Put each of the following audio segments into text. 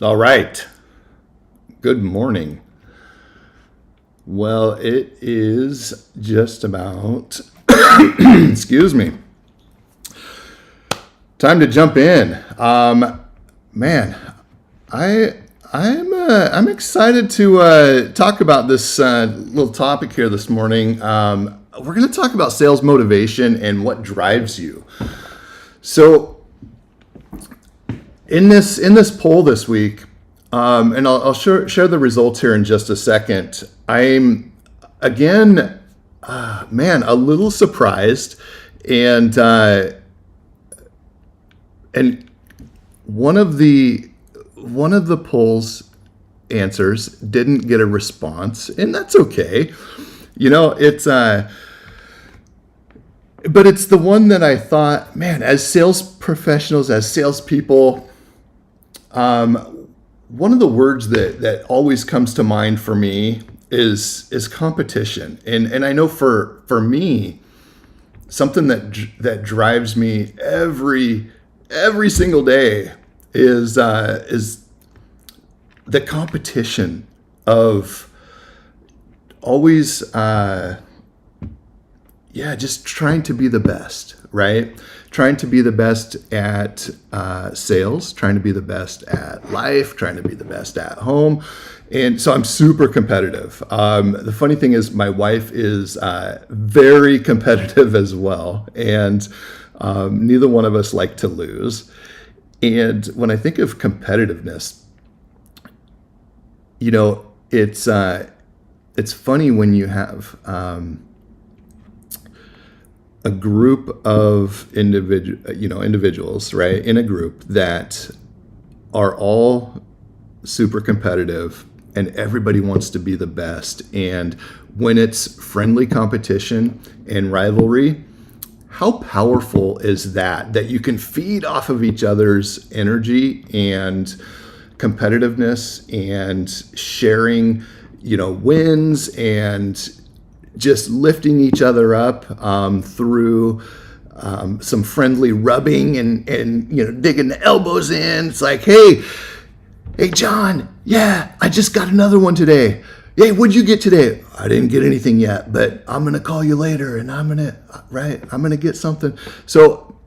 All right. Good morning. Well, it is just about, excuse me, time to jump in. Man, I I'm excited to talk about this little topic here this morning. We're going to talk about sales motivation and what drives you. So, in this poll this week, and I'll share the results here in just a second. I'm again, man, a little surprised, and and one of the poll's answers didn't get a response, and that's okay. It's but it's the one that I thought, man, as sales professionals, as salespeople, one of the words that always comes to mind for me is competition, and I know for me, something that drives me every single day is the competition of always just trying to be the best, right? Trying to be the best at sales, trying to be the best at life, trying to be the best at home. And so I'm super competitive. The funny thing is, my wife is very competitive as well. And neither one of us like to lose. And when I think of competitiveness, it's funny when you have a group of individuals, right, in a group that are all super competitive, and everybody wants to be the best. And when it's friendly competition and rivalry, how powerful is that you can feed off of each other's energy and competitiveness and sharing, wins and just lifting each other up through some friendly rubbing and digging the elbows in. It's like, hey, John, yeah, I just got another one today. Hey, what'd you get today? I didn't get anything yet, but I'm gonna call you later, and I'm gonna get something. So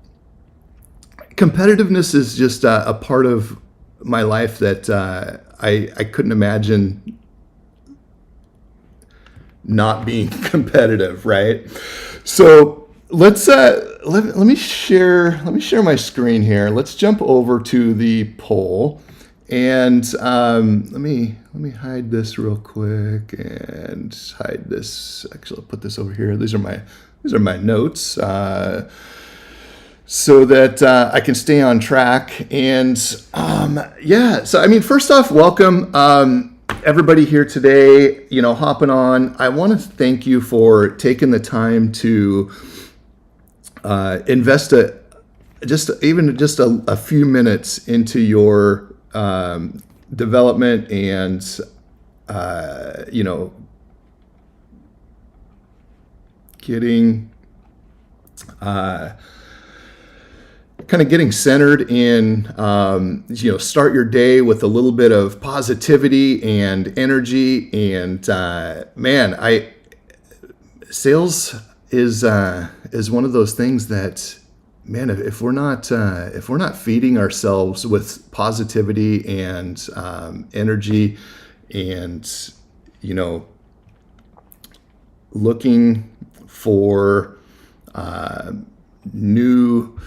competitiveness is just a part of my life that I couldn't imagine not being competitive, right? So let me share my screen here. Let's jump over to the poll, and let me hide this real quick and hide this. Actually, I'll put this over here. These are my notes, so that I can stay on track. And so I mean, first off, welcome. Everybody here today, hopping on. I want to thank you for taking the time to invest just a few minutes into your development and getting getting centered in, start your day with a little bit of positivity and energy. And sales is one of those things that, man, if we're not feeding ourselves with positivity and energy, and looking for new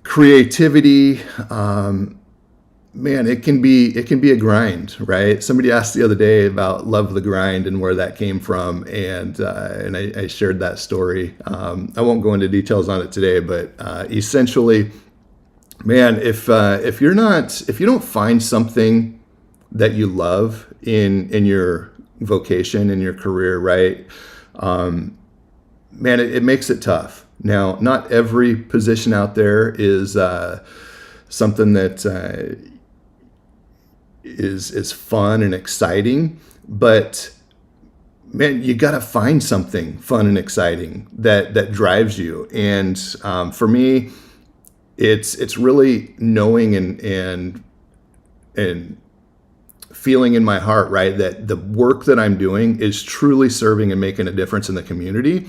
creativity, man, it can be a grind, right? Somebody asked the other day about love the grind and where that came from, and I shared that story. I won't go into details on it today, but essentially, man, if you don't find something that you love in your vocation, in your career, right? Man, it makes it tough. Now, not every position out there is something that is fun and exciting, but man, you got to find something fun and exciting that drives you. And for me, it's really knowing and and feeling in my heart, right, that the work that I'm doing is truly serving and making a difference in the community.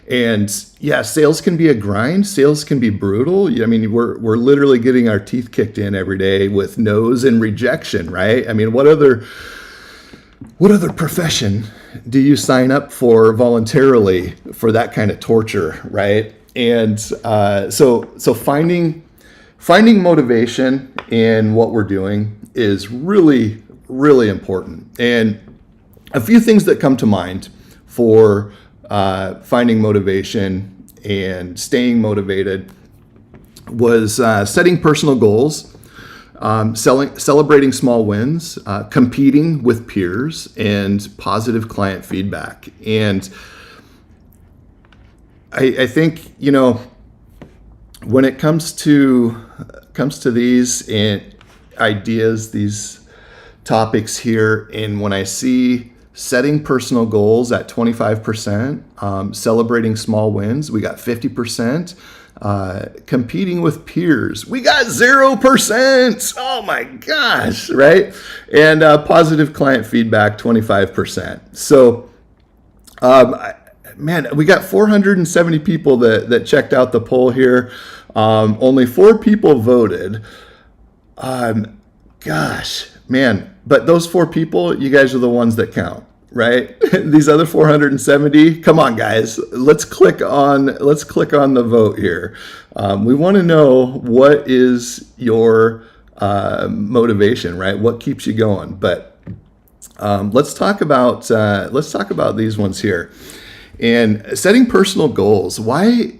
And yeah, sales can be a grind. Sales can be brutal. I mean, we're literally getting our teeth kicked in every day with no's and rejection, right? I mean, what other profession do you sign up for voluntarily for that kind of torture, right? And so finding motivation in what we're doing is really, really important. And a few things that come to mind for finding motivation and staying motivated was setting personal goals, celebrating small wins, competing with peers, and positive client feedback. And I think, when it comes to these ideas, these topics here, and when I see setting personal goals at 25%, celebrating small wins, we got 50%. Competing with peers, we got 0%. Oh my gosh, right? And positive client feedback, 25%. So, man, we got 470 people that checked out the poll here. Only 4 people voted. Gosh, man. But those 4 people, you guys are the ones that count, right? These other 470, come on, guys. Let's click on the vote here. We want to know what is your motivation, right? What keeps you going? But let's talk about these ones here. And setting personal goals. Why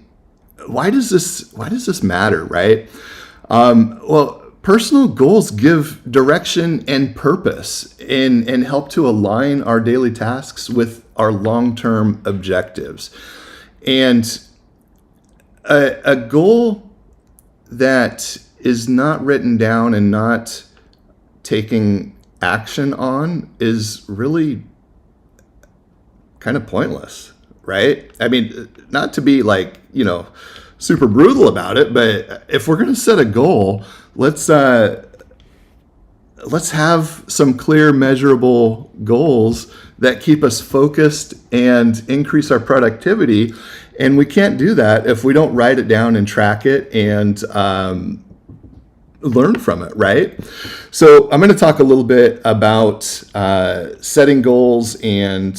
does this matter, right? Well, personal goals give direction and purpose and help to align our daily tasks with our long-term objectives. And a goal that is not written down and not taking action on is really kind of pointless, right? I mean, not to be super brutal about it, but if we're going to set a goal, let's have some clear, measurable goals that keep us focused and increase our productivity. And we can't do that if we don't write it down and track it and learn from it, right? So I'm going to talk a little bit about setting goals and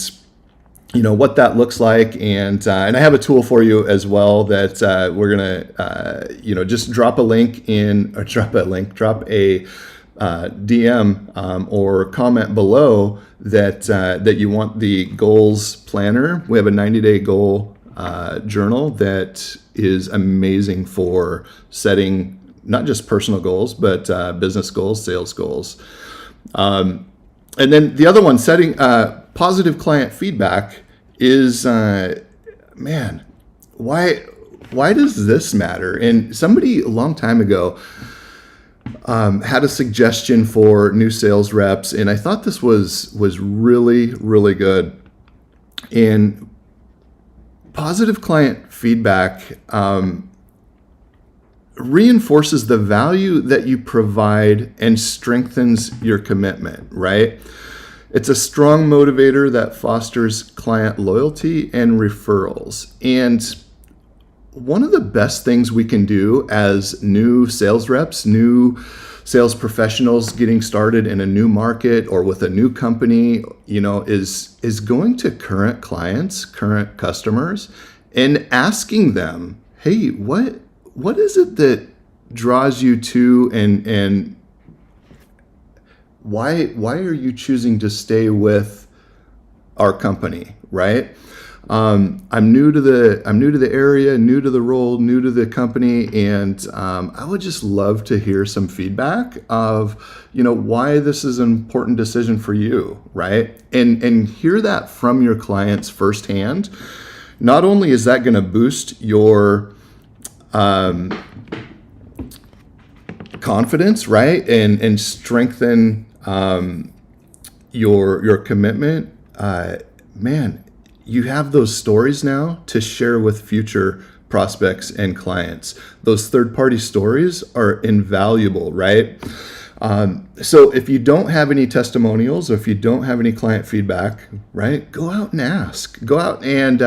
what that looks like, and I have a tool for you as well that we're gonna just drop a DM or comment below that you want the goals planner. We have a 90-day goal journal that is amazing for setting not just personal goals but business goals, sales goals, and then the other one, setting positive client feedback. Is man, why does this matter? And somebody a long time ago had a suggestion for new sales reps, and I thought this was really, really good. And positive client feedback reinforces the value that you provide and strengthens your commitment, right? It's a strong motivator that fosters client loyalty and referrals. And one of the best things we can do as new sales reps, new sales professionals getting started in a new market or with a new company, is going to current clients, current customers, and asking them, hey, what is it that draws you to and why are you choosing to stay with our company, right? I'm new to the area, new to the role, new to the company, and I would just love to hear some feedback of why this is an important decision for you, right? And hear that from your clients firsthand. Not only is that going to boost your confidence, right, and strengthen your commitment, man, you have those stories now to share with future prospects and clients. Those third-party stories are invaluable, right? So if you don't have any testimonials, or if you don't have any client feedback, right, go out and ask. Go out and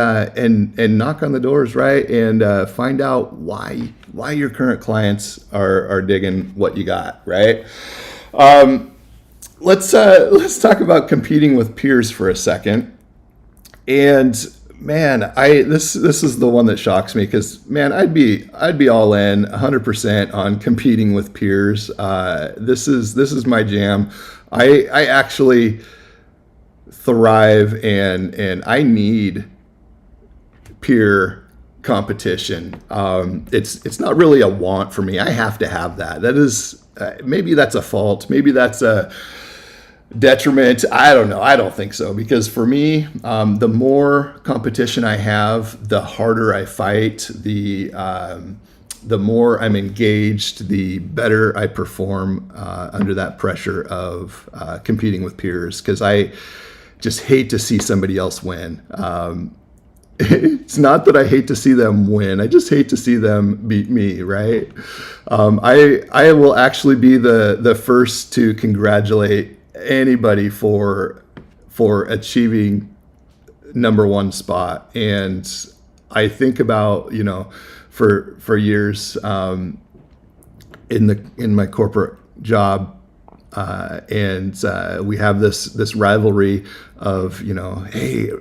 knock on the doors, right, and find out why your current clients are digging what you got, right. Let's talk about competing with peers for a second. And man, this is the one that shocks me, because man, I'd be all in 100% on competing with peers. This is my jam. I actually thrive and I need peer competition. It's not really a want for me. I have to have that. That is maybe that's a fault. Maybe that's a detriment. I don't know. I don't think so, because for me, the more competition I have, the harder I fight. The more I'm engaged, the better I perform under that pressure of competing with peers, because I just hate to see somebody else win. It's not that I hate to see them win. I just hate to see them beat me, right? I will actually be the first to congratulate anybody for achieving number one spot. And I think about, for years in my corporate job, and we have this rivalry of, hey,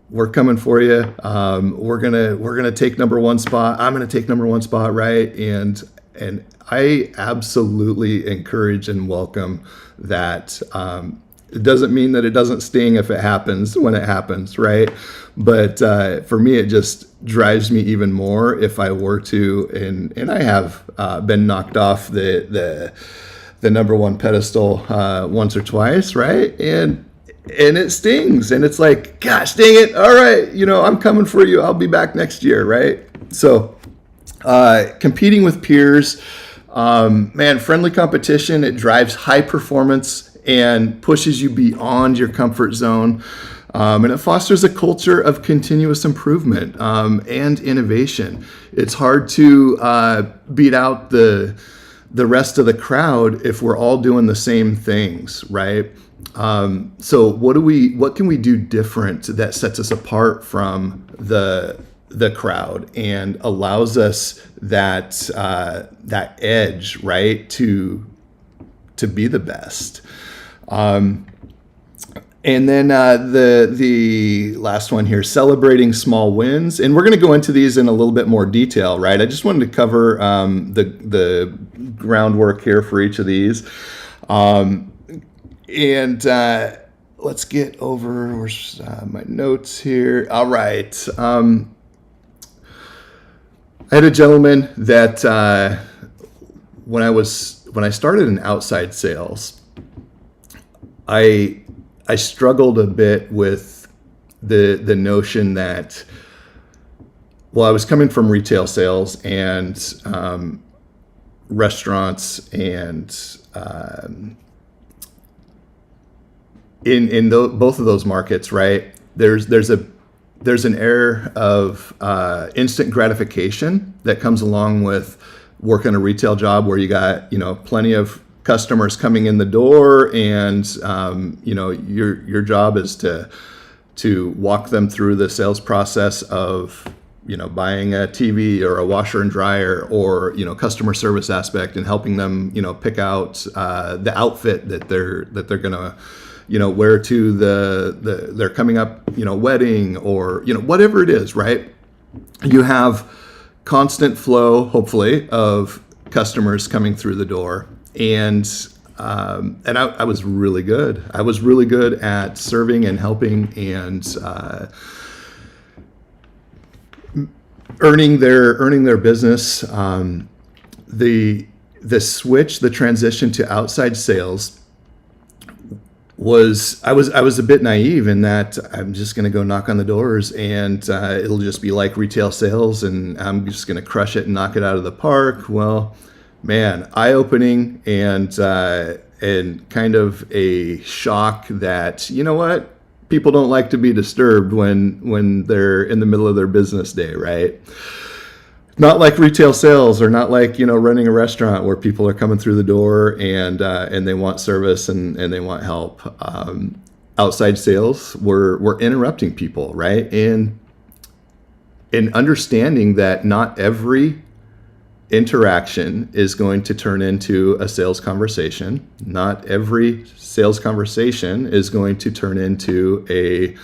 we're coming for you. We're gonna take number one spot. I'm gonna take number one spot, right? And I absolutely encourage and welcome that. It doesn't mean that it doesn't sting if it happens when it happens, right? But for me, it just drives me even more if I were to, and I have been knocked off the number one pedestal once or twice, right? And it stings, and it's like, gosh, dang it! All right, I'm coming for you. I'll be back next year, right? So, competing with peers. Man, friendly competition, it drives high performance and pushes you beyond your comfort zone. And it fosters a culture of continuous improvement and innovation. It's hard to beat out the rest of the crowd if we're all doing the same things, right? So what can we do different that sets us apart from the crowd and allows us that edge, right, to be the best. And then the last one here, celebrating small wins, and we're going to go into these in a little bit more detail, right? I just wanted to cover the groundwork here for each of these, and let's get over where's my notes here. All right. I had a gentleman that when I started in outside sales, I struggled a bit with the notion that, well, I was coming from retail sales and restaurants, and in both of those markets, right? There's an air of instant gratification that comes along with working a retail job, where you got plenty of customers coming in the door, and your job is to walk them through the sales process of buying a TV or a washer and dryer, or customer service aspect, and helping them pick out the outfit that they're gonna wear to they're coming up wedding, or whatever it is, right? You have constant flow, hopefully, of customers coming through the door. And I was really good. I was really good at serving and helping and earning their business. The transition to outside sales was I was a bit naive in that I'm just going to go knock on the doors, and it'll just be like retail sales, and I'm just going to crush it and knock it out of the park. Well, man, eye-opening and kind of a shock that, what? People don't like to be disturbed when they're in the middle of their business day, right? not like retail sales, or not like, running a restaurant where people are coming through the door and they want service and they want help. Outside sales, we're interrupting people, right? And understanding that not every interaction is going to turn into a sales conversation. Not every sales conversation is going to turn into a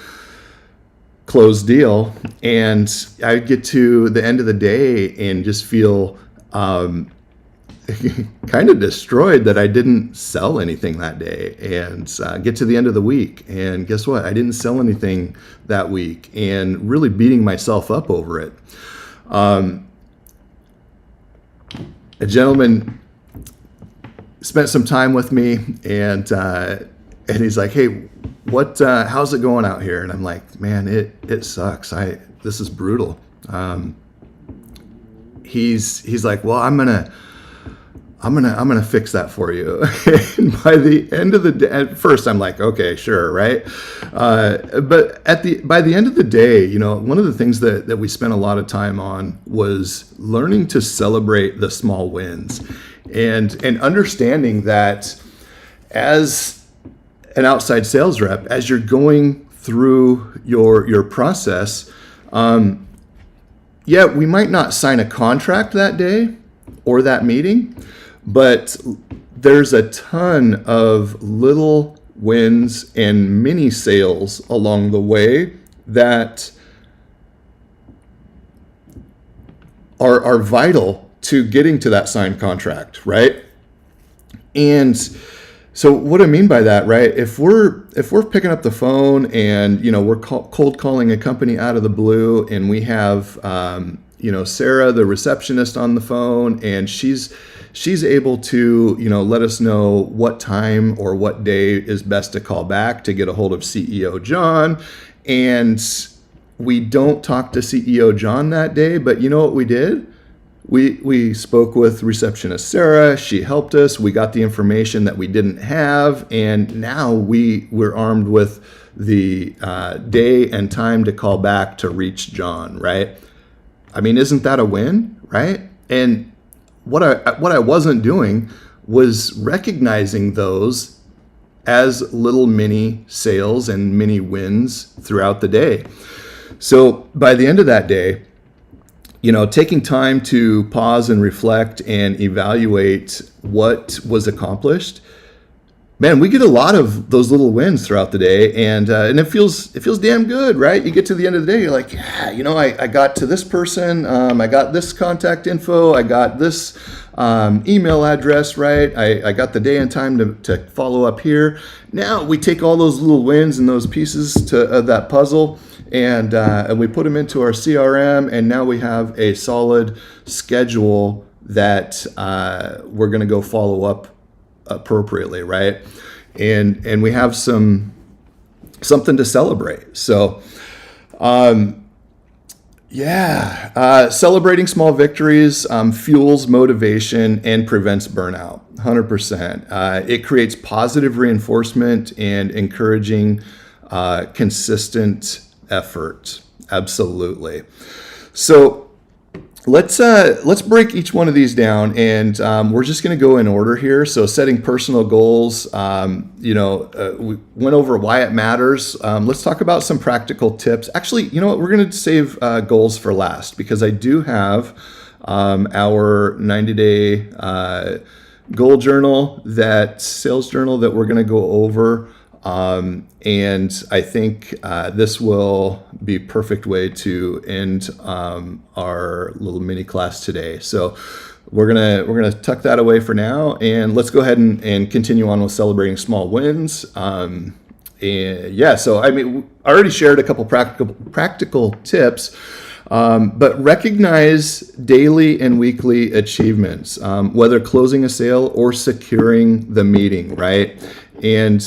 closed deal. And I get to the end of the day and just feel kind of destroyed that I didn't sell anything that day, and get to the end of the week, and guess what? I didn't sell anything that week, and really beating myself up over it. A gentleman spent some time with me, and he's like, "Hey, how's it going out here?" And I'm like, "Man, it sucks. This is brutal." He's like, "Well, I'm gonna fix that for you." And by the end of the day, at first I'm like, okay, sure, right? But by the end of the day, one of the things that we spent a lot of time on was learning to celebrate the small wins, and understanding that as an outside sales rep, as you're going through your process, we might not sign a contract that day or that meeting, but there's a ton of little wins and mini sales along the way that are vital to getting to that signed contract, right? And so what I mean by that, right? If we're picking up the phone and we're cold calling a company out of the blue, and we have Sarah, the receptionist, on the phone, and she's able to let us know what time or what day is best to call back to get a hold of CEO John, and we don't talk to CEO John that day, but you know what we did? We spoke with receptionist Sarah. She helped us. We got the information that we didn't have, and now we're armed with the day and time to call back to reach John, right? I mean, isn't that a win, right? And what I wasn't doing was recognizing those as little mini sales and mini wins throughout the day. So by the end of that day, taking time to pause and reflect and evaluate what was accomplished, man, we get a lot of those little wins throughout the day, and it feels damn good, right? You get to the end of the day, you're like, yeah, I got to this person, I got this contact info, I got this email address, right? I got the day and time to follow up here. Now we take all those little wins and those pieces of that puzzle, and we put them into our CRM, and now we have a solid schedule that we're going to go follow up appropriately, right? And we have something to celebrate. So celebrating small victories fuels motivation and prevents burnout 100%. It creates positive reinforcement and encouraging consistent effort. Absolutely. So let's break each one of these down, and we're just going to go in order here. So setting personal goals, we went over why it matters. Let's talk about some practical tips. Actually, you know what? We're going to save goals for last, because I do have our 90-day goal journal, sales journal that we're going to go over. And I think this will be a perfect way to end our little mini class today. So we're gonna tuck that away for now, and let's go ahead and continue on with celebrating small wins. So I mean, I already shared a couple practical tips. But recognize daily and weekly achievements, whether closing a sale or securing the meeting, right? And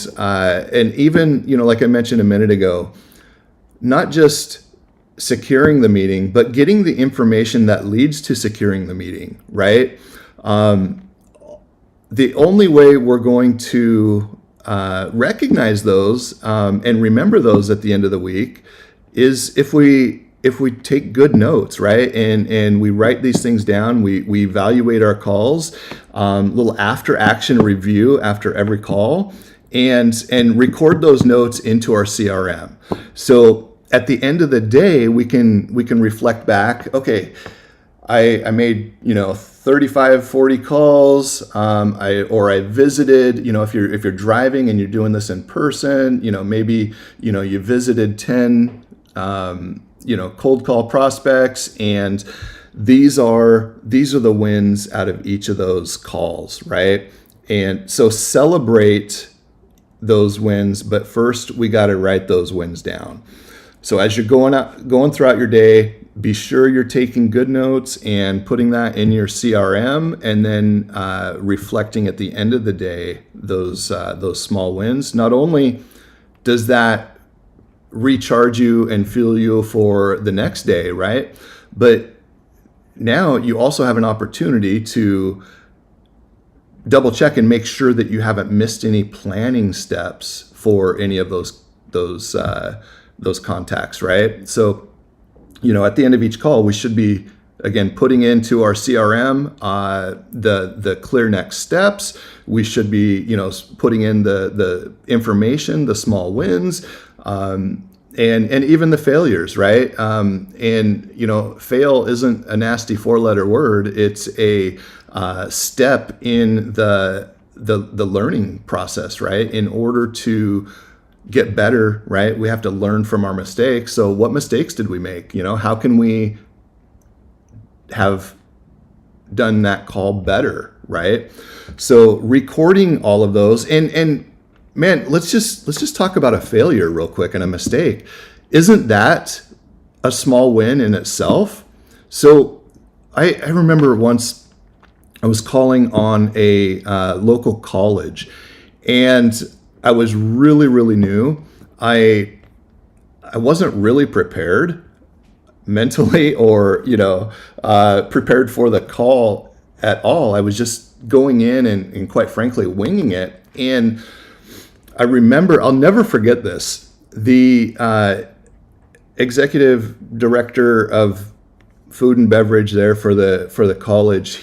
even, like I mentioned a minute ago, not just securing the meeting, but getting the information that leads to securing the meeting, right? The only way we're going to recognize those and remember those at the end of the week is if we if we take good notes, right, and we write these things down, we evaluate our calls, little after action review after every call, and record those notes into our CRM. So at the end of the day, we can reflect back. Okay, I made 35, 40 calls. I visited. If you're driving and you're doing this in person, maybe you visited 10 cold call prospects, and these are the wins out of each of those calls, right? And so celebrate those wins, but first we got to write those wins down. So as you're going throughout your day, be sure you're taking good notes and putting that in your CRM, and then reflecting at the end of the day those small wins. Not only does that recharge you and fuel you for the next day, right? But now you also have an opportunity to double check and make sure that you haven't missed any planning steps for any of those contacts, right? So, at the end of each call, we should be, again, putting into our CRM the clear next steps. We should be, putting in the information, the small wins, and even the failures, right? Fail isn't a nasty 4-letter word. It's a step in the learning process, right? In order to get better, right, we have to learn from our mistakes. So what mistakes did we make? How can we have done that call better, right? So recording all of those, and man, let's just talk about a failure real quick and a mistake. Isn't that a small win in itself? So I remember once I was calling on a local college, and I was really, really new. I wasn't really prepared mentally or prepared for the call at all. I was just going in and quite frankly winging it. And I remember, I'll never forget this. The executive director of food and beverage there for the college,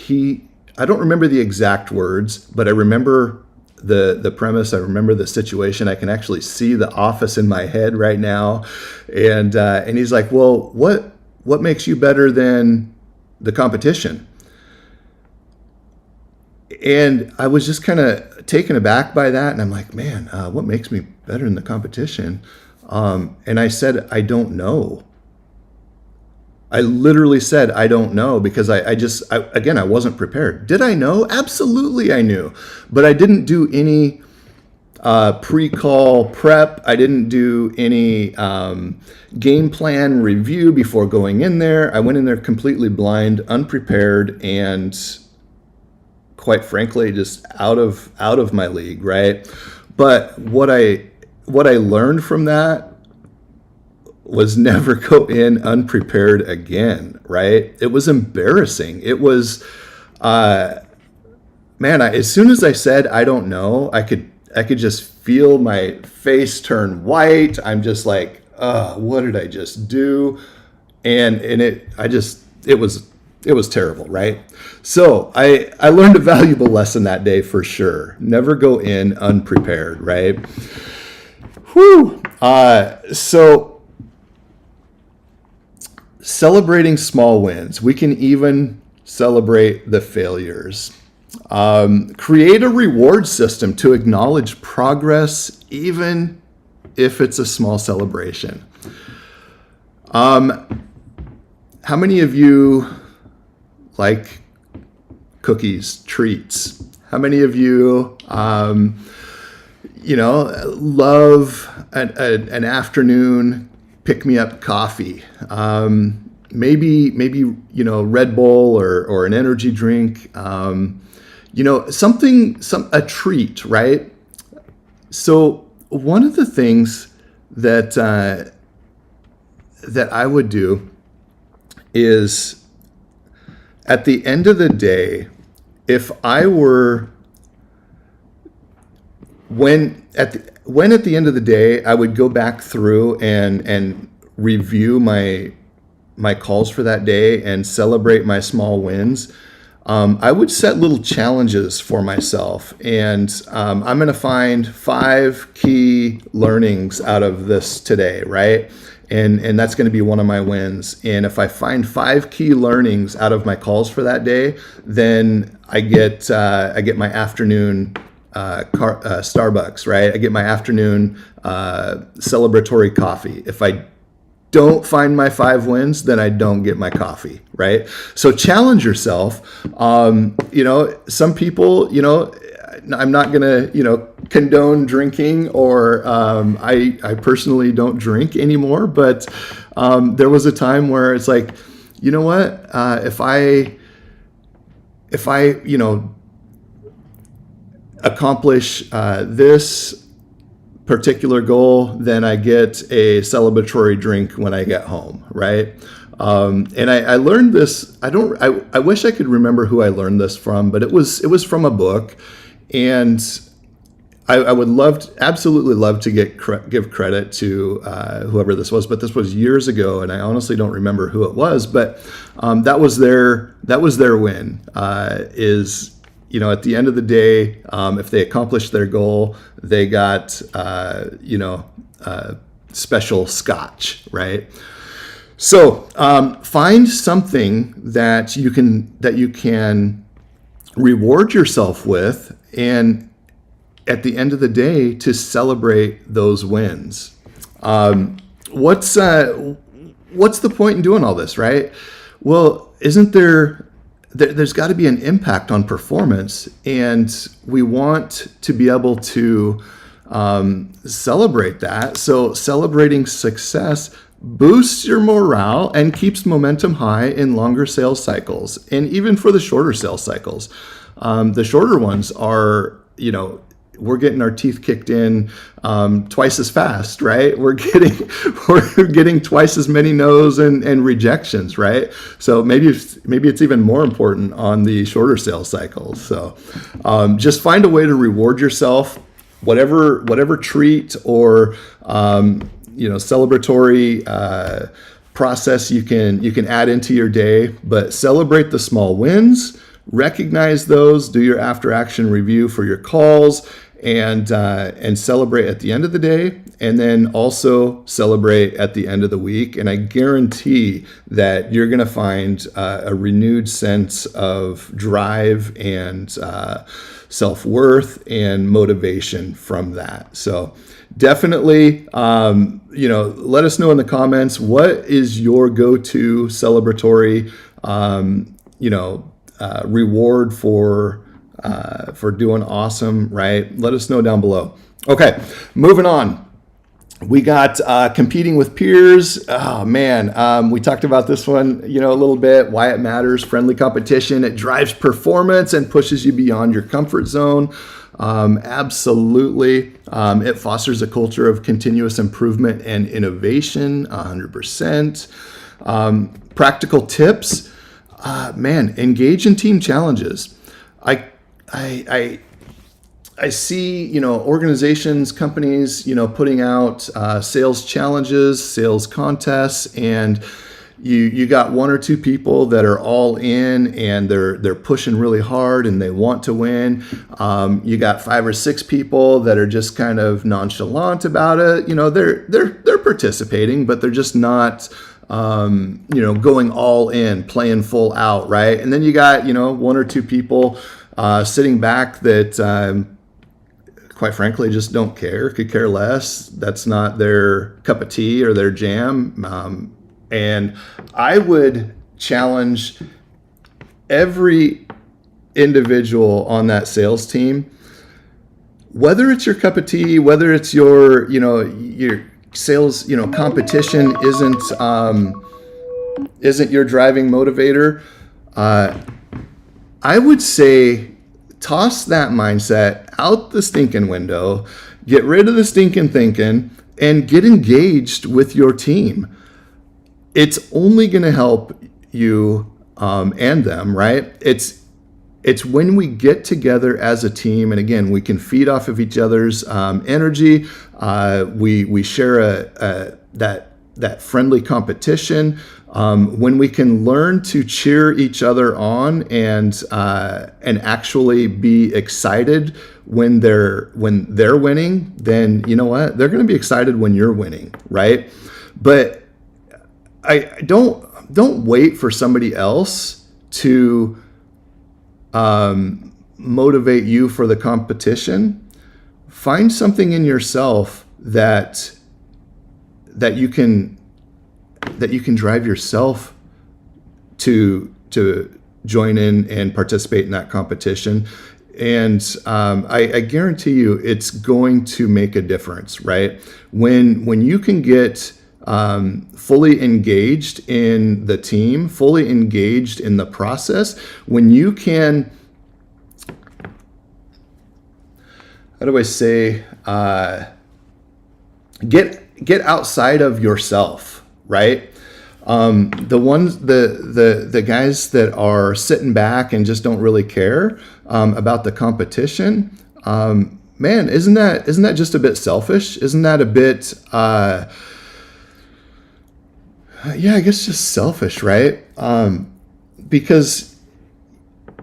I don't remember the exact words, but I remember the premise. I remember the situation. I can actually see the office in my head right now. And he's like, well, what makes you better than the competition? And I was just kind of taken aback by that. And I'm like, man, what makes me better than the competition? And I said, I don't know. I literally said, I don't know, because I wasn't prepared. Did I know? Absolutely I knew. But I didn't do any pre-call prep. I didn't do any game plan review before going in there. I went in there completely blind, unprepared, and quite frankly, just out of my league, right? But what I learned from that was never go in unprepared again, right? It was embarrassing. It was, as soon as I said, I don't know, I could just feel my face turn white. I'm just like, what did I just do? And it was terrible, right? So I learned a valuable lesson that day for sure. Never go in unprepared, right? Whew. So celebrating small wins. We can even celebrate the failures. Create a reward system to acknowledge progress, even if it's a small celebration. How many of you like cookies, treats? How many of you, love an afternoon pick-me-up coffee? Maybe Red Bull or an energy drink. A treat, right? So one of the things that I would do is, at the end of the day, if I were at the end of the day, I would go back through and review my my calls for that day and celebrate my small wins, I would set little challenges for myself. And I'm going to find 5 key learnings out of this today, right? And that's going to be one of my wins. And if I find 5 key learnings out of my calls for that day, then I get my afternoon Starbucks, right? I get my afternoon celebratory coffee. If I don't find my 5 wins, then I don't get my coffee, right? So challenge yourself. Some people, I'm not going to, condone drinking, or I personally don't drink anymore. But there was a time where it's like, you know what? If I accomplish this particular goal, then I get a celebratory drink when I get home, right? And I learned this. I wish I could remember who I learned this from, but it was from a book, and I would absolutely love to give credit to whoever this was, but this was years ago, and I honestly don't remember who it was. But that was their win. At the end of the day, if they accomplished their goal, they got special scotch, right? So find something that you can reward yourself with, and at the end of the day, to celebrate those wins. What's the point in doing all this, right? Well, isn't there's got to be an impact on performance, and we want to be able to celebrate that. So celebrating success boosts your morale and keeps momentum high in longer sales cycles, and even for the shorter sales cycles. The shorter ones are, we're getting our teeth kicked in twice as fast, right? We're getting twice as many no's and rejections, right? So maybe it's even more important on the shorter sales cycles. So just find a way to reward yourself, whatever treat or celebratory process you can add into your day, but celebrate the small wins. Recognize those, do your after action review for your calls, and celebrate at the end of the day, and then also celebrate at the end of the week. And I guarantee that you're going to find a renewed sense of drive and self-worth and motivation from that. So definitely, let us know in the comments, what is your go-to celebratory, reward for doing awesome, right? Let us know down below. Okay, moving on. We got competing with peers. Oh man, we talked about this one, a little bit. Why it matters. Friendly competition. It drives performance and pushes you beyond your comfort zone. Absolutely. It fosters a culture of continuous improvement and innovation. 100%. Practical tips. Engage in team challenges. I see, organizations, companies, putting out sales challenges, sales contests, and you got 1 or 2 people that are all in and they're pushing really hard and they want to win. You got 5 or 6 people that are just kind of nonchalant about it. They're participating, but they're just not going all in, playing full out, right? And then you got 1 or 2 people sitting back that quite frankly just don't care, could care less. That's not their cup of tea or their jam. And I would challenge every individual on that sales team, whether it's your cup of tea, whether it's your sales, competition isn't your driving motivator. I would say toss that mindset out the stinking window, get rid of the stinking thinking, and get engaged with your team. It's only going to help you and them, right? It's when we get together as a team, and again, we can feed off of each other's energy. We share that that friendly competition, when we can learn to cheer each other on and actually be excited when they're winning, then you know what? They're going to be excited when you're winning, right? But I don't wait for somebody else to motivate you for the competition. Find something in yourself that you can drive yourself to join in and participate in that competition. And I guarantee you it's going to make a difference, right? When you can get fully engaged in the team, fully engaged in the process, when you can, how do I say, get outside of yourself, right? The guys that are sitting back and just don't really care about the competition, man, isn't that just a bit selfish? Isn't that a bit, I guess just selfish, right? Because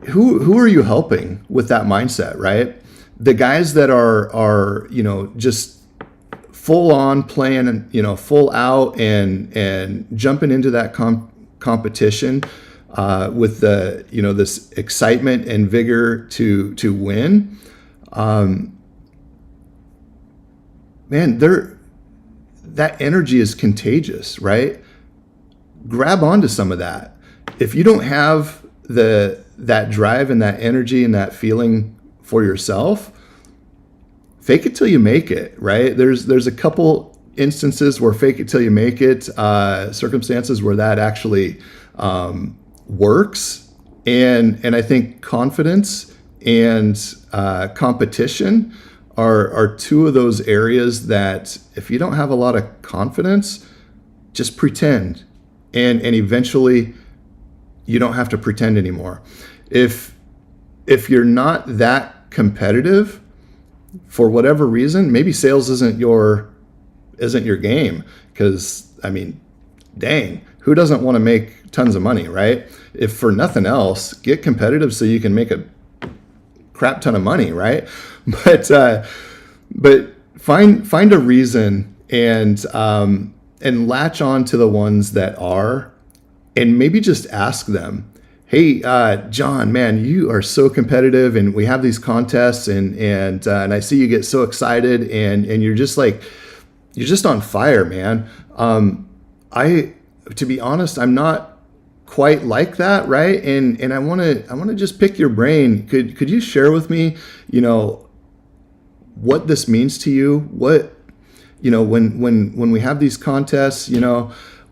who are you helping with that mindset, right? The guys that are just full on playing and full out and jumping into that competition with the this excitement and vigor to win, man, that energy is contagious, right? Grab onto some of that. If you don't have that drive and that energy and that feeling for yourself, fake it till you make it, right? There's a couple instances where fake it till you make it, circumstances where that actually works. And I think confidence and competition are two of those areas that if you don't have a lot of confidence, just pretend. And eventually you don't have to pretend anymore. If you're not that competitive, for whatever reason, maybe sales isn't your game, because I mean, dang, who doesn't want to make tons of money, right? If for nothing else, get competitive so you can make a crap ton of money, right? But find a reason and latch on to the ones that are, and maybe just ask them, hey, John, man, you are so competitive, and we have these contests, and I see you get so excited, and you're just on fire, man. To be honest, I'm not quite like that, right? And I want to just pick your brain. Could you share with me, what this means to you? What, when we have these contests,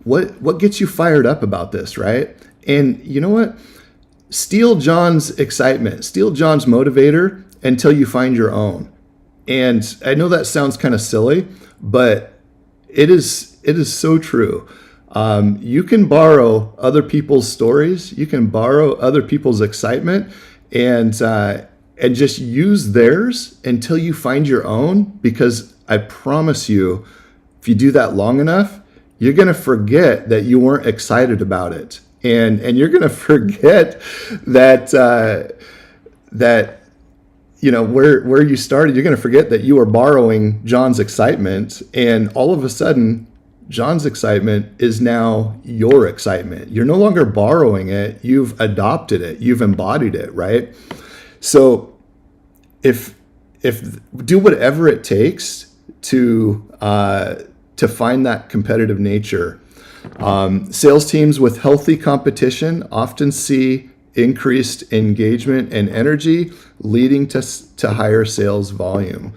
what gets you fired up about this, right? And you know what? Steal John's excitement, steal John's motivator until you find your own. And I know that sounds kind of silly, but it is so true. You can borrow other people's stories, you can borrow other people's excitement, and just use theirs until you find your own. Because I promise you, if you do that long enough, you're going to forget that you weren't excited about it. And you're going to forget that where you started. You're going to forget that you were borrowing John's excitement, and all of a sudden John's excitement is now your excitement. You're no longer borrowing it. You've adopted it. You've embodied it, right? So if do whatever it takes to find that competitive nature. Sales teams with healthy competition often see increased engagement and energy, leading to higher sales volume.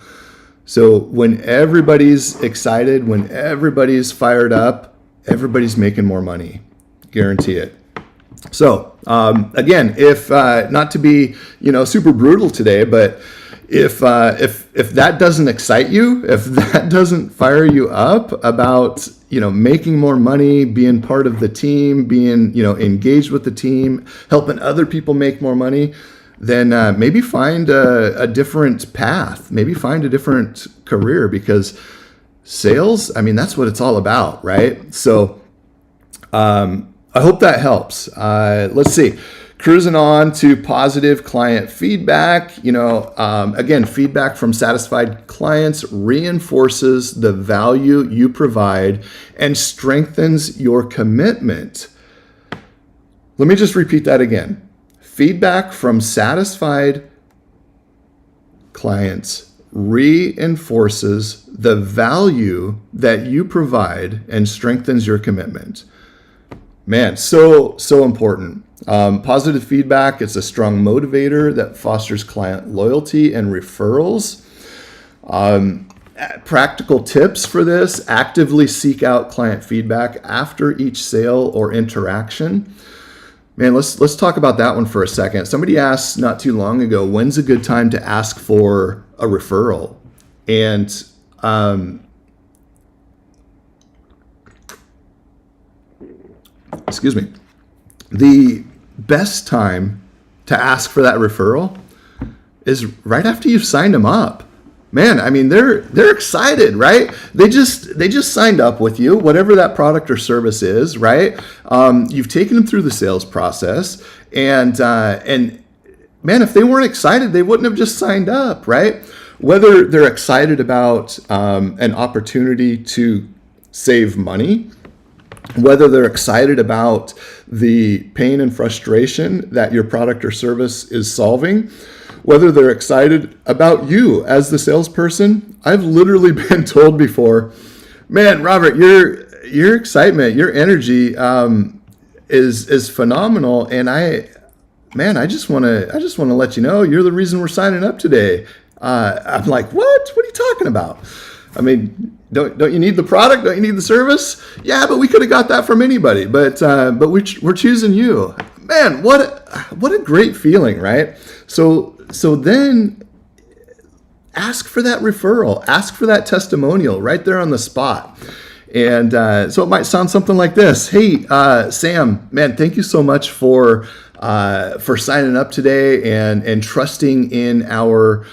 So when everybody's excited, when everybody's fired up, everybody's making more money. Guarantee it. So again, if not to be super brutal today, but if that doesn't excite you, if that doesn't fire you up about making more money, being part of the team, being engaged with the team, helping other people make more money, then maybe find a different path, maybe find a different career, because sales, I mean, that's what it's all about, right? So I hope that helps. Let's see. Cruising on to positive client feedback. Again, feedback from satisfied clients reinforces the value you provide and strengthens your commitment. Let me just repeat that again. Feedback from satisfied clients reinforces the value that you provide and strengthens your commitment. Man, so important. Positive feedback, it's a strong motivator that fosters client loyalty and referrals. Practical tips for this: actively seek out client feedback after each sale or interaction. Man, let's talk about that one for a second. Somebody asked not too long ago, when's a good time to ask for a referral? And excuse me, the best time to ask for that referral is right after you've signed them up. Man, I mean, they're excited, right? They just signed up with you, whatever that product or service is, right? You've taken them through the sales process, and man, if they weren't excited, they wouldn't have just signed up, right? Whether they're excited about an opportunity to save money, whether they're excited about the pain and frustration that your product or service is solving, whether they're excited about you as the salesperson. I've literally been told before, man, Robert, your excitement, your energy is phenomenal, and I just want to let you know you're the reason we're signing up today. I'm like, what? What are you talking about? I mean, don't you need the product? Don't you need the service? Yeah, but we could have got that from anybody. But we're choosing you. Man, what a great feeling, right? So then ask for that referral, ask for that testimonial right there on the spot. And so it might sound something like this. Hey, Sam, man, thank you so much for signing up today and trusting in our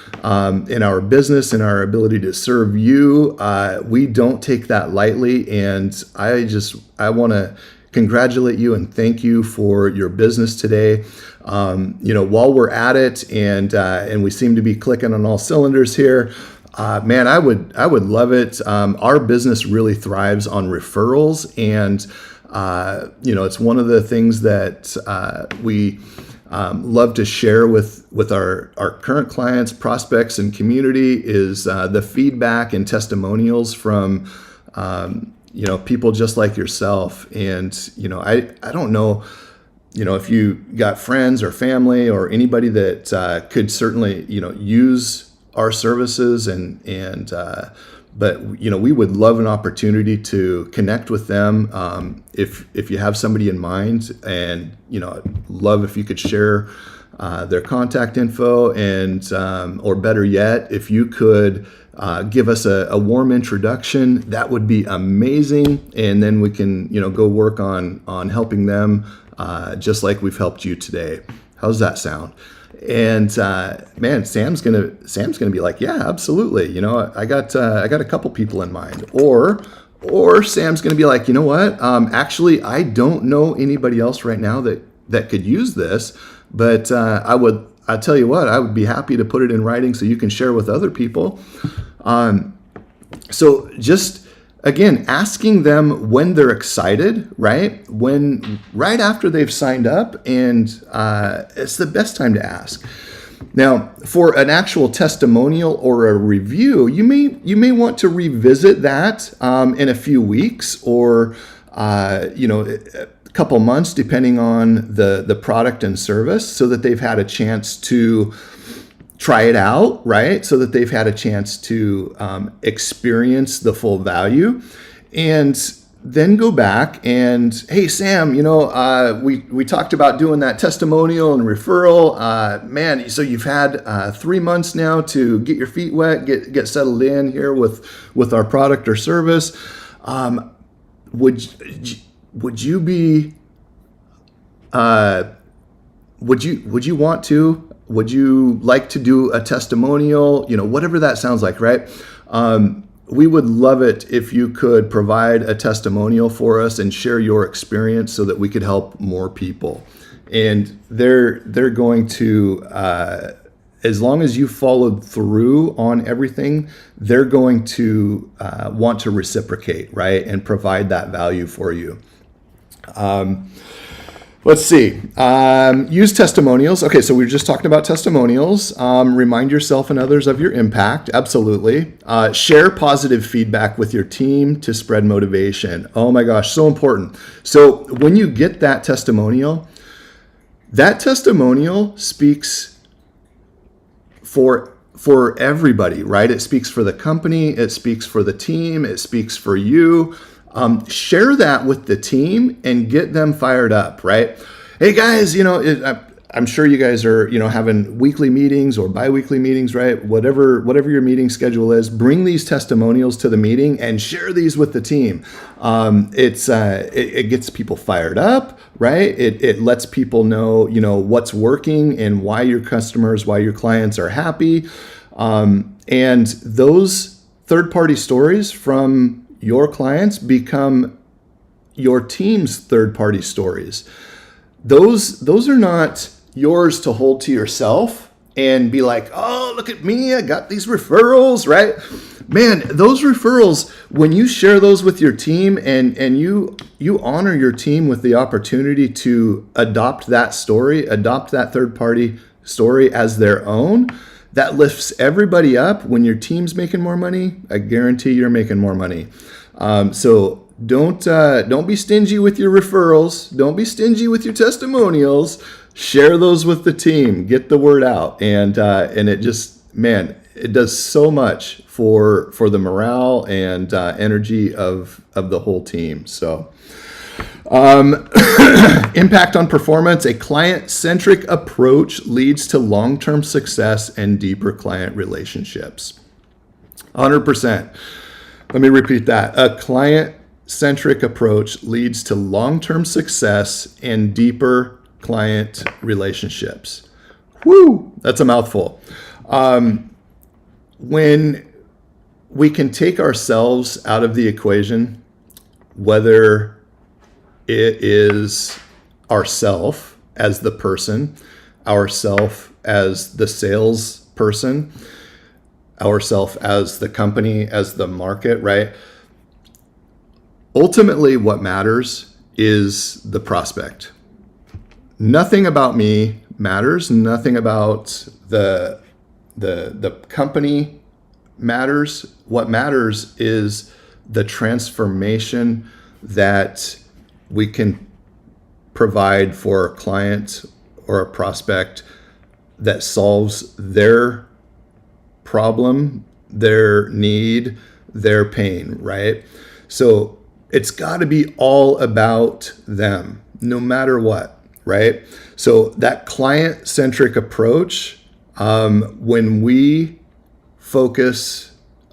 business and our ability to serve you. We don't take that lightly, and I want to congratulate you and thank you for your business today. While we're at it, and we seem to be clicking on all cylinders here, man, I would love it. Our business really thrives on referrals, and it's one of the things that we love to share with our current clients, prospects, and community is the feedback and testimonials from people just like yourself. And I don't know, if you got friends or family or anybody that could certainly use our services, but we would love an opportunity to connect with them. If you have somebody in mind, and love if you could share their contact info, and or better yet, if you could give us a warm introduction, that would be amazing. And then we can go work on helping them just like we've helped you today. How's that sound? And man, Sam's gonna be like, yeah, absolutely. I got a couple people in mind. Or Sam's gonna be like, you know what? Actually, I don't know anybody else right now that could use this, but I tell you what, I would be happy to put it in writing so you can share with other people. So just again, asking them when they're excited, right? Right after they've signed up, and it's the best time to ask. Now, for an actual testimonial or a review, you may want to revisit that in a few weeks, or a couple months, depending on the product and service, so that they've had a chance to try it out, right? So that they've had a chance to experience the full value, and then go back and, hey, Sam, we talked about doing that testimonial and referral. Man, so you've had 3 months now to get your feet wet, get settled in here with our product or service. Would you be? Would you want to? Would you like to do a testimonial? Whatever that sounds like, right? we would love it if you could provide a testimonial for us and share your experience so that we could help more people. And they're going to, as long as you followed through on everything, they're going to want to reciprocate, right, and provide that value for you. Let's see. Use testimonials. Okay, so we were just talking about testimonials. Remind yourself and others of your impact. Absolutely. Share positive feedback with your team to spread motivation. Oh my gosh, so important. So when you get that testimonial speaks for everybody, right? It speaks for the company. It speaks for the team. It speaks for you. Share that with the team and get them fired up, right? Hey guys, I'm sure you guys are, having weekly meetings or bi-weekly meetings, right? Whatever your meeting schedule is, bring these testimonials to the meeting and share these with the team. It gets people fired up, right? It lets people know, what's working and why your customers, why your clients are happy. And those third-party stories from your clients become your team's third-party stories. Those are not yours to hold to yourself and be like, oh, look at me, I got these referrals, right? Man, those referrals, when you share those with your team and you honor your team with the opportunity to adopt that third-party story as their own, that lifts everybody up. When your team's making more money, I guarantee you're making more money. So don't be stingy with your referrals. Don't be stingy with your testimonials. Share those with the team. Get the word out, and it just, man, it does so much for the morale and energy of the whole team. So. Impact on performance. A client-centric approach leads to long-term success and deeper client relationships. 100%. Let me repeat that. A client-centric approach leads to long-term success and deeper client relationships. Woo! That's a mouthful. When we can take ourselves out of the equation, whether it is ourself as the person, ourself as the salesperson, ourself as the company, as the market, right? Ultimately, what matters is the prospect. Nothing about me matters. Nothing about the company matters. What matters is the transformation that we can provide for a client or a prospect that solves their problem, their need, their pain, right? So it's got to be all about them, no matter what, right? So that client-centric approach, when we focus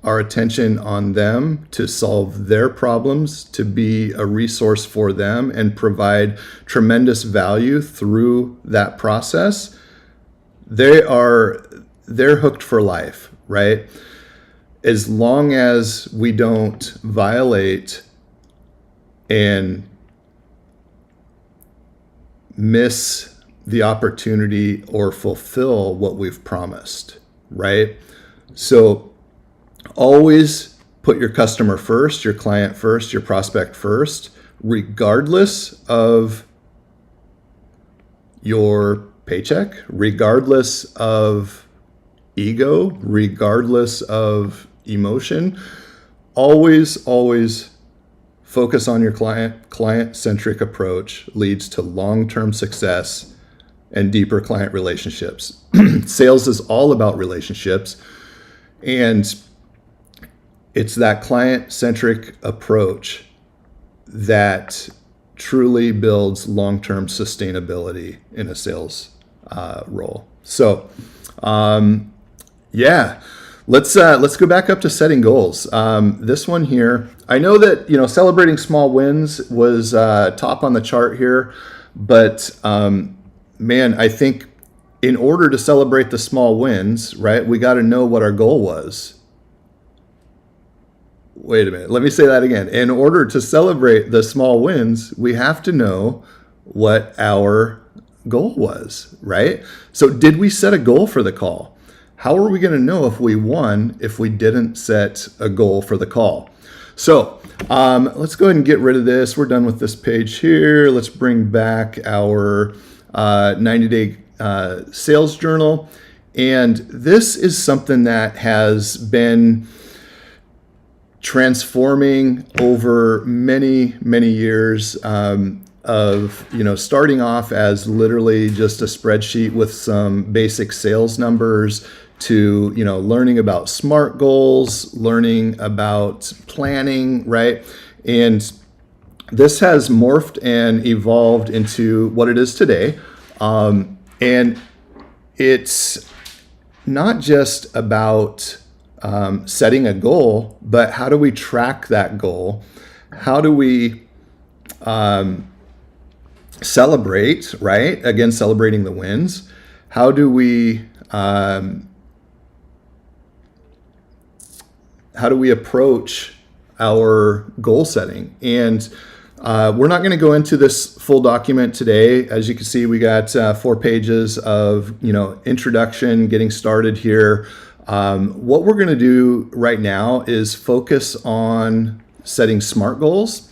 our attention on them to solve their problems, to be a resource for them and provide tremendous value through that process, they're hooked for life, right? As long as we don't violate and miss the opportunity or fulfill what we've promised, right? So always put your customer first, your client first, your prospect first, regardless of your paycheck, regardless of ego, regardless of emotion. Always focus on your client. Client-centric approach leads to long-term success and deeper client relationships. Sales is all about relationships, and it's that client-centric approach that truly builds long-term sustainability in a sales role. So, let's go back up to setting goals. This one here, I know that celebrating small wins was top on the chart here, but man, I think in order to celebrate the small wins, right, we got to know what our goal was. Wait a minute. Let me say that again. In order to celebrate the small wins, we have to know what our goal was, right? So did we set a goal for the call? How are we going to know if we won if we didn't set a goal for the call? So let's go ahead and get rid of this. We're done with this page here. Let's bring back our 90-day sales journal. And this is something that has been transforming over many, many years of, starting off as literally just a spreadsheet with some basic sales numbers to, learning about SMART goals, learning about planning, right? And this has morphed and evolved into what it is today. And it's not just about setting a goal, but how do we track that goal? How do we celebrate, right? Again, celebrating the wins. How do we approach our goal setting? And we're not going to go into this full document today. As you can see, we got 4 pages of, introduction, getting started here. What we're going to do right now is focus on setting SMART goals.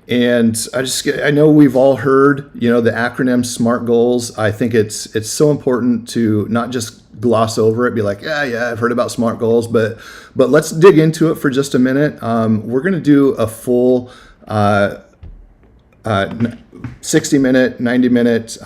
And I know we've all heard, the acronym SMART goals. I think it's so important to not just gloss over it, be like, yeah, I've heard about SMART goals, but let's dig into it for just a minute. We're going to do a full 60-minute, 90-minute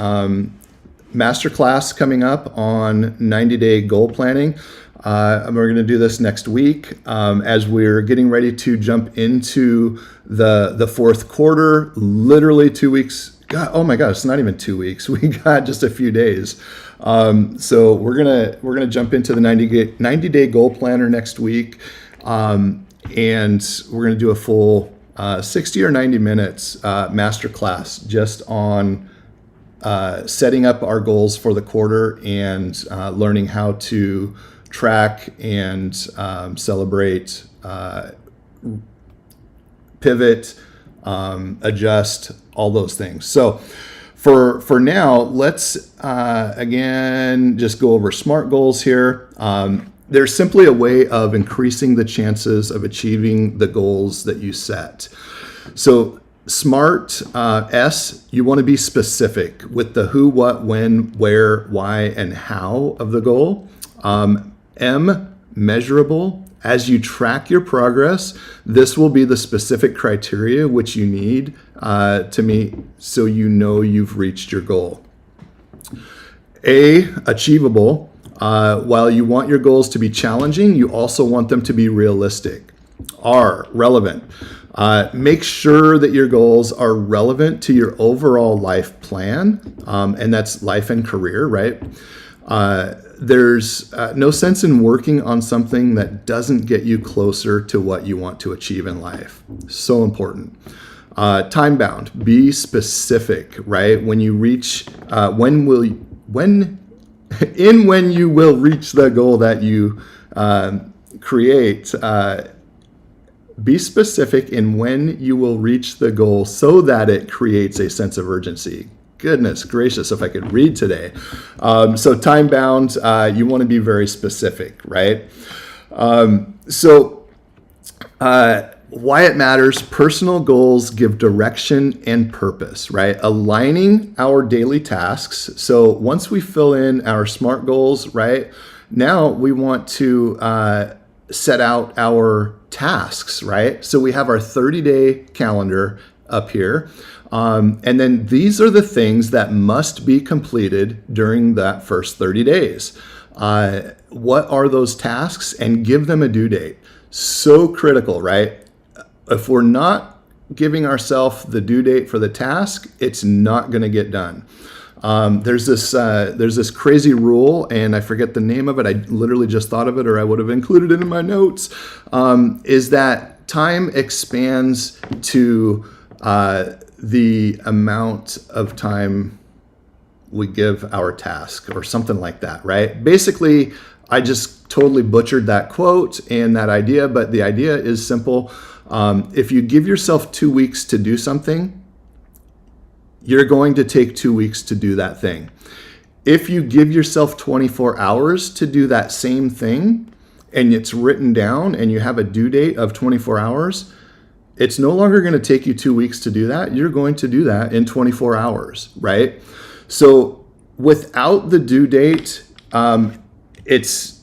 masterclass coming up on 90-day goal planning. And we're going to do this next week as we're getting ready to jump into the fourth quarter. Literally 2 weeks. God, oh my gosh, it's not even 2 weeks. We got just a few days. So we're gonna jump into the 90-day goal planner next week, and we're gonna do a full 60 or 90 minutes masterclass just on setting up our goals for the quarter and learning how to track and celebrate, pivot, adjust, all those things. So for now, let's again just go over SMART goals here. They're simply a way of increasing the chances of achieving the goals that you set. So SMART, S, you want to be specific with the who, what, when, where, why, and how of the goal. M, measurable. As you track your progress, this will be the specific criteria which you need to meet so you know you've reached your goal. A, achievable. While you want your goals to be challenging, you also want them to be realistic. R, relevant. Make sure that your goals are relevant to your overall life plan, and that's life and career, right? There's no sense in working on something that doesn't get you closer to what you want to achieve in life. So important. Time bound. Be specific, right? When you reach, when you will reach the goal that you create. Be specific in when you will reach the goal so that it creates a sense of urgency. Goodness gracious, if I could read today. So time bound, you want to be very specific, right? Why it matters, personal goals give direction and purpose, right? Aligning our daily tasks. So once we fill in our SMART goals, right, now we want to set out our tasks, right? So we have our 30-day calendar up here. And then these are the things that must be completed during that first 30 days. What are those tasks? And give them a due date. So critical, right? If we're not giving ourselves the due date for the task, it's not going to get done. There's this crazy rule, and I forget the name of it. I literally just thought of it, or I would have included it in my notes. Is that time expands to the amount of time we give our task, or something like that, right? Basically, I just totally butchered that quote and that idea, but the idea is simple. If you give yourself 2 weeks to do something, you're going to take 2 weeks to do that thing. If you give yourself 24 hours to do that same thing, and it's written down and you have a due date of 24 hours, it's no longer going to take you 2 weeks to do that. You're going to do that in 24 hours, right? So without the due date, it's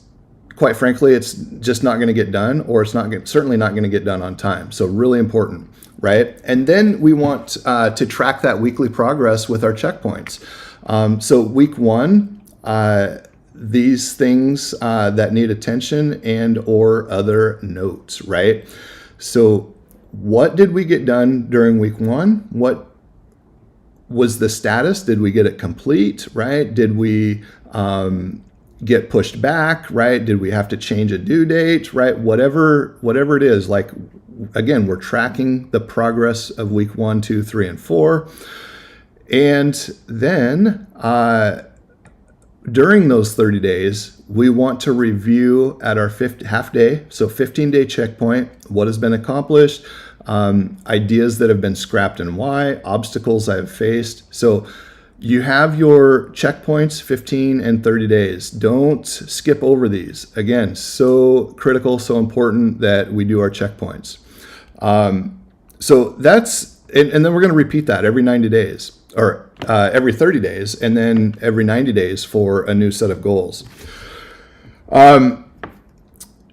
quite frankly, it's just not going to get done, or it's certainly not going to get done on time. So really important, right? And then we want to track that weekly progress with our checkpoints. So week 1, these things that need attention and or other notes, right? So what did we get done during week 1? What was the status? Did we get it complete, right? Did we get pushed back, right? Did we have to change a due date, right? Whatever it is, like, again, we're tracking the progress of week 1, 2, 3, and 4. And then during those 30 days, we want to review at our half day, so 15-day checkpoint, what has been accomplished, ideas that have been scrapped and why, obstacles I have faced. So you have your checkpoints, 15 and 30 days. Don't skip over these. Again, so critical, so important that we do our checkpoints. So that's, and then we're going to repeat that every 90 days. Or every 30 days, and then every 90 days for a new set of goals.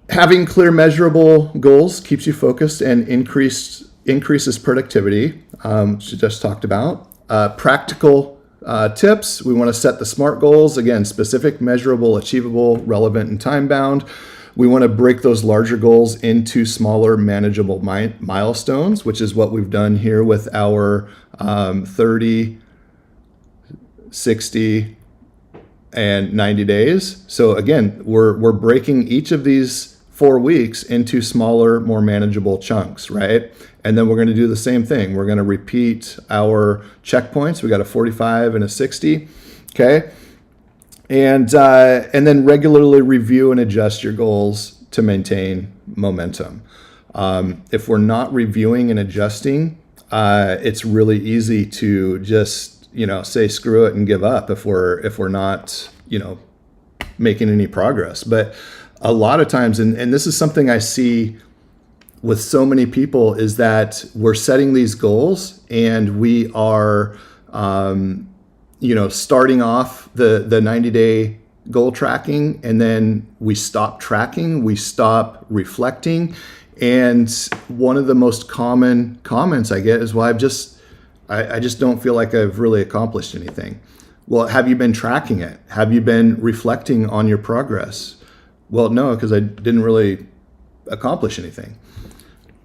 Having clear, measurable goals keeps you focused and increases productivity, which we just talked about. Practical tips, we want to set the SMART goals. Again, specific, measurable, achievable, relevant, and time-bound. We want to break those larger goals into smaller, manageable milestones, which is what we've done here with our 30, 60, and 90 days. So again, we're breaking each of these 4 weeks into smaller, more manageable chunks, right? And then we're going to do the same thing. We're going to repeat our checkpoints. We got a 45 and a 60, okay? And then regularly review and adjust your goals to maintain momentum. If we're not reviewing and adjusting, it's really easy to just, say screw it and give up if we're not, making any progress. But a lot of times, and this is something I see with so many people, is that we're setting these goals and we are, starting off the 90-day goal tracking, and then we stop tracking, we stop reflecting. And one of the most common comments I get is, well, I just don't feel like I've really accomplished anything. Well, have you been tracking it? Have you been reflecting on your progress? Well, no, because I didn't really accomplish anything.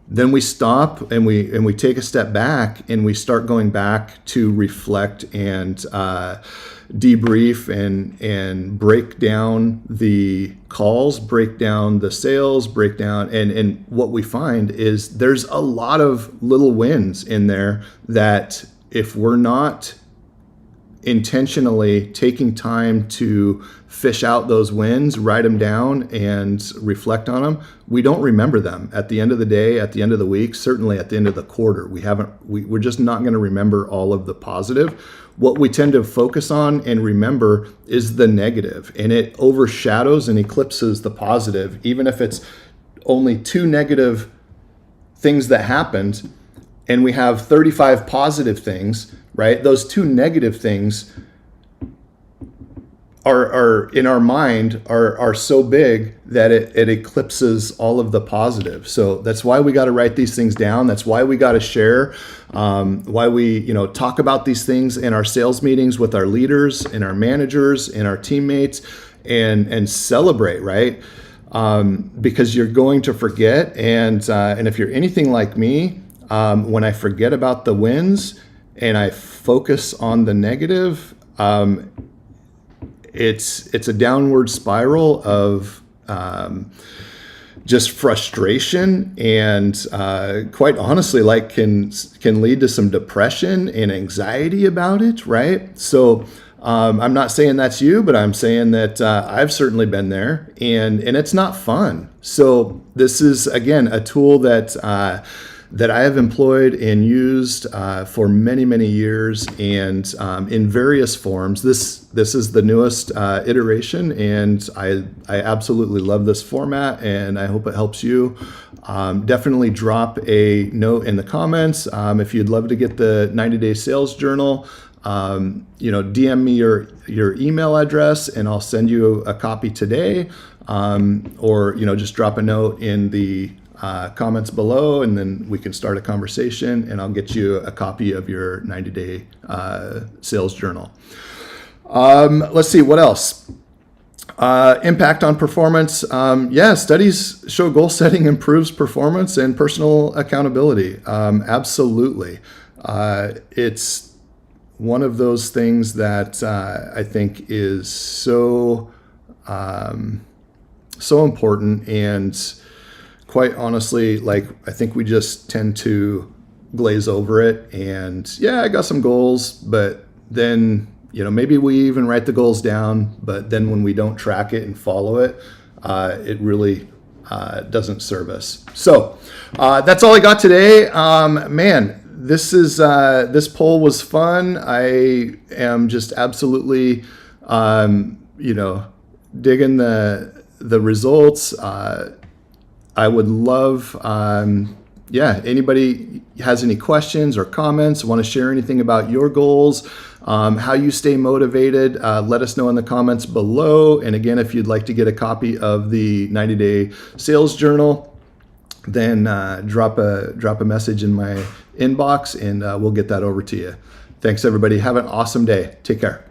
Then we stop and we take a step back and we start going back to reflect and debrief and break down the calls, break down the sales, break down. And what we find is there's a lot of little wins in there that if we're not intentionally taking time to fish out those wins, write them down, and reflect on them, we don't remember them at the end of the day, at the end of the week, certainly at the end of the quarter. We're just not going to remember all of the positive. What we tend to focus on and remember is the negative, and it overshadows and eclipses the positive, even if it's only 2 negative things that happened and we have 35 positive things, right? Those 2 negative things are in our mind are so big that it eclipses all of the positive. So that's why we got to write these things down. That's why we got to share, why we talk about these things in our sales meetings with our leaders and our managers and our teammates, and celebrate, right? Because you're going to forget, and if you're anything like me, when I forget about the wins and I focus on the negative, it's a downward spiral of just frustration, and quite honestly, like can lead to some depression and anxiety about it, right? So I'm not saying that's you, but I'm saying that I've certainly been there, and it's not fun. So this is, again, a tool that I have employed and used for many, many years, and in various forms. This is the newest iteration, and I absolutely love this format, and I hope it helps you. Definitely drop a note in the comments if you'd love to get the 90-day sales journal. DM me your email address, and I'll send you a copy today. Or just drop a note in the comments below, and then we can start a conversation, and I'll get you a copy of your 90-day sales journal. Let's see, what else? Impact on performance. Studies show goal setting improves performance and personal accountability. Absolutely. It's one of those things that I think is so important, and quite honestly, like, I think we just tend to glaze over it, and I got some goals, but then maybe we even write the goals down, but then when we don't track it and follow it, it really doesn't serve us. So that's all I got today. Man, this poll was fun. I am just absolutely digging the results. I would love, anybody has any questions or comments, want to share anything about your goals, how you stay motivated, let us know in the comments below. And again, if you'd like to get a copy of the 90-day sales journal, then drop a message in my inbox, and we'll get that over to you. Thanks, everybody. Have an awesome day. Take care.